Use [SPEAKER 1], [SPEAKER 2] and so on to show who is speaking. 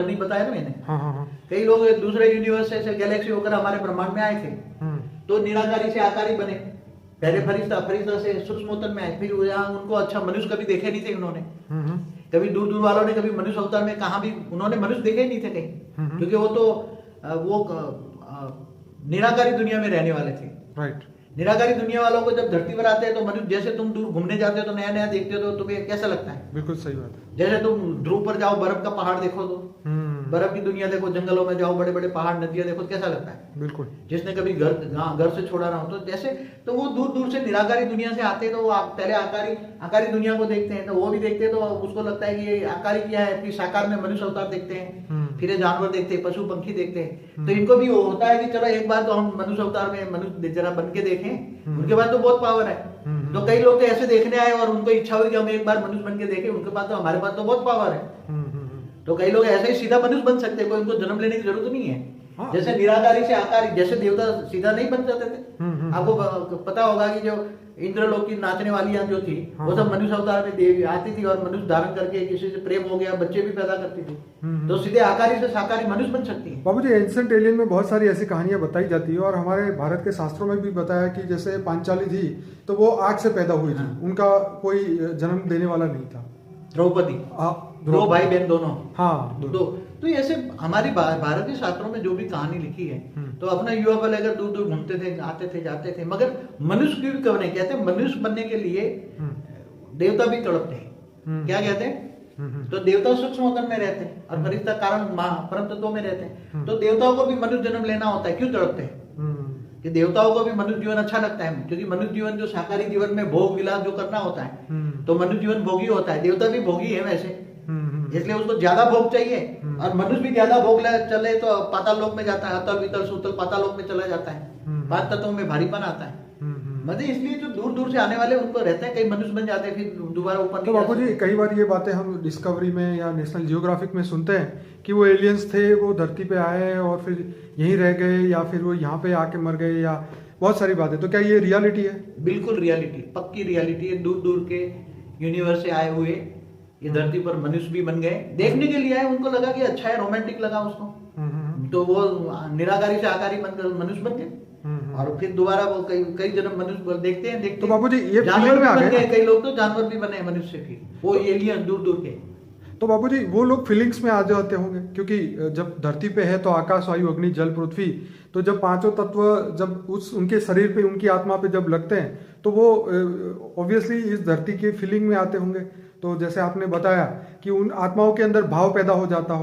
[SPEAKER 1] नहीं बताया ना मैंने।
[SPEAKER 2] हाँ हाँ हाँ।
[SPEAKER 1] कई लोग दूसरे यूनिवर्स से गैलेक्सी होकर हमारे ब्रह्मांड में आए थे, तो निराकारी से आकारी बने। पहले फरिश्ता से सूक्ष्मोत्तन में आए, फिर यहाँ उनको अच्छा मनुष्य कभी देखे नहीं थे उन्होंने। कभी दूर दूर वालों ने कभी मनुष्य अवतार में कहा भी उन्होंने मनुष्य देखे ही नहीं थे कहीं, क्योंकि वो तो निराकारी दुनिया में रहने वाले थे।
[SPEAKER 2] राइट।
[SPEAKER 1] निराकारी दुनिया वालों को जब धरती पर आते हैं तो मनुष्य, जैसे तुम दूर घूमने जाते हो तो नया नया देखते हो तो तुम्हें कैसा लगता है?
[SPEAKER 2] बिल्कुल सही बात है।
[SPEAKER 1] जैसे तुम ध्रुव पर जाओ, बर्फ का पहाड़ देखो तो बर्फ की दुनिया देखो, जंगलों में जाओ, बड़े बड़े पहाड़ नदियां देखो, कैसा लगता है?
[SPEAKER 2] बिल्कुल।
[SPEAKER 1] जिसने कभी घर से छोड़ा ना हो, तो जैसे तो वो दूर दूर से निराकारी दुनिया से आते हैं, तो वो पहले आकारी दुनिया को देखते हैं, तो वो भी देखते हैं तो उसको लगता है कि ये आकारी क्या है, फिर साकार में मनुष्य अवतार देखते हैं, फिर ये जानवर देखते हैं, पशु पंखी देखते हैं। तो इनको भी होता है कि चलो एक बार तो हम मनुष्य अवतार में मनुष्य जरा बन के देखें, उनके पास तो बहुत पावर है। तो कई लोग तो ऐसे देखने आए और उनको इच्छा हुई कि हम एक बार मनुष्य बन के देखें, उनके पास तो हमारे पास तो बहुत पावर है। तो कई लोग ऐसे ही सीधा मनुष्य बन सकते हैं, कोई उनको जन्म लेने की जरूरत नहीं है।
[SPEAKER 2] हाँ।
[SPEAKER 1] जैसे निराकारी से आकारी, जैसे देवता सीधा नहीं बन जाते थे। आपको पता होगा कि जो इंद्रलोक की नाचने वालियां जो थी, वो सब मनुष्य अवतार में देवी आती थी और मनुष्य धारण करके किसी से प्रेम हो गया, बच्चे भी पैदा करती थी। तो सीधे आकारी से साकारी मनुष्य बन सकती है।
[SPEAKER 2] बाबूजी, एंशिएंट एलियन में बहुत सारी ऐसी कहानियां बताई जाती है और हमारे भारत के शास्त्रों में भी बताया कि जैसे पांचाली थी तो वो आग से पैदा हुई थी, उनका कोई जन्म देने वाला नहीं था।
[SPEAKER 1] द्रौपदी, दो भाई बहन दोनों।
[SPEAKER 2] हाँ।
[SPEAKER 1] तो ऐसे हमारी भारतीय शास्त्रों में जो भी कहानी लिखी है, तो अपना युवा बल अगर दूर दूर घूमते थे, आते थे, जाते थे, मगर मनुष्य की भी कब नहीं कहते, मनुष्य बनने के लिए देवता भी तड़पते हैं। क्या कहते हैं? तो देवता सूक्ष्म होतन में रहते हैं और फरिश्ता कारण परम तत्वों में रहते हैं। तो देवताओं को भी मनुष्य जन्म लेना होता है। क्यों तड़पते हैं? कि देवताओं को भी मनुष्य जीवन अच्छा लगता है, क्योंकि मनुष्य जीवन जो साकारी जीवन में भोग विलास जो करना होता है, तो मनुष्य जीवन भोगी होता है। देवता भी भोगी है वैसे, इसलिए उसको ज्यादा भोग चाहिए। और मनुष्य भी ज्यादा भोग चले तो पाताल लोक में जाता है, अतल वितल सुतल पाताल लोक में चला जाता है, पांच तत्वों में भारीपन आता है। मतलब इसलिए जो दूर दूर से आने वाले उनको रहते हैं, कई मनुष्य बन जाते हैं, फिर दोबारा ऊपर।
[SPEAKER 2] तो बापू जी, कई बार ये बातें हम डिस्कवरी में या नेशनल जियोग्राफिक में सुनते हैं कि वो एलियंस थे, वो धरती पे आए और फिर यहीं रह गए, या फिर वो यहाँ पे आके मर गए, या बहुत सारी बातें। तो क्या ये रियलिटी है?
[SPEAKER 1] बिल्कुल रियलिटी, पक्की रियलिटी है। दूर दूर के यूनिवर्स से आए हुए ये धरती पर मनुष्य भी बन गए, देखने के लिए आए, उनको लगा कि अच्छा है, रोमांटिक लगा उसको, तो वो निराकारी से आकारी बनकर मनुष्य बन गए और फिर दोबारा वो कई जन्म मनुष्य देखते हैं।
[SPEAKER 2] तो बाबू जी, ये
[SPEAKER 1] जानवर भी
[SPEAKER 2] में आ
[SPEAKER 1] बन
[SPEAKER 2] गए,
[SPEAKER 1] गए, कई लोग तो जानवर भी बने मनुष्य, फिर वो एलियन दूर दूर के।
[SPEAKER 2] तो बाबू जी, वो लोग फीलिंग्स में आ जाते होंगे, क्योंकि जब धरती पे है तो आकाश, वायु, अग्नि, जल, पृथ्वी, तो जब पांचों तत्व जब उनके शरीर पे, उनकी आत्मा पे जब लगते हैं तो वो ऑब्वियसली इस धरती की फीलिंग में आते होंगे। तो जैसे आपने बताया कि उन आत्माओं के अंदर भाव पैदा हो जाता हो।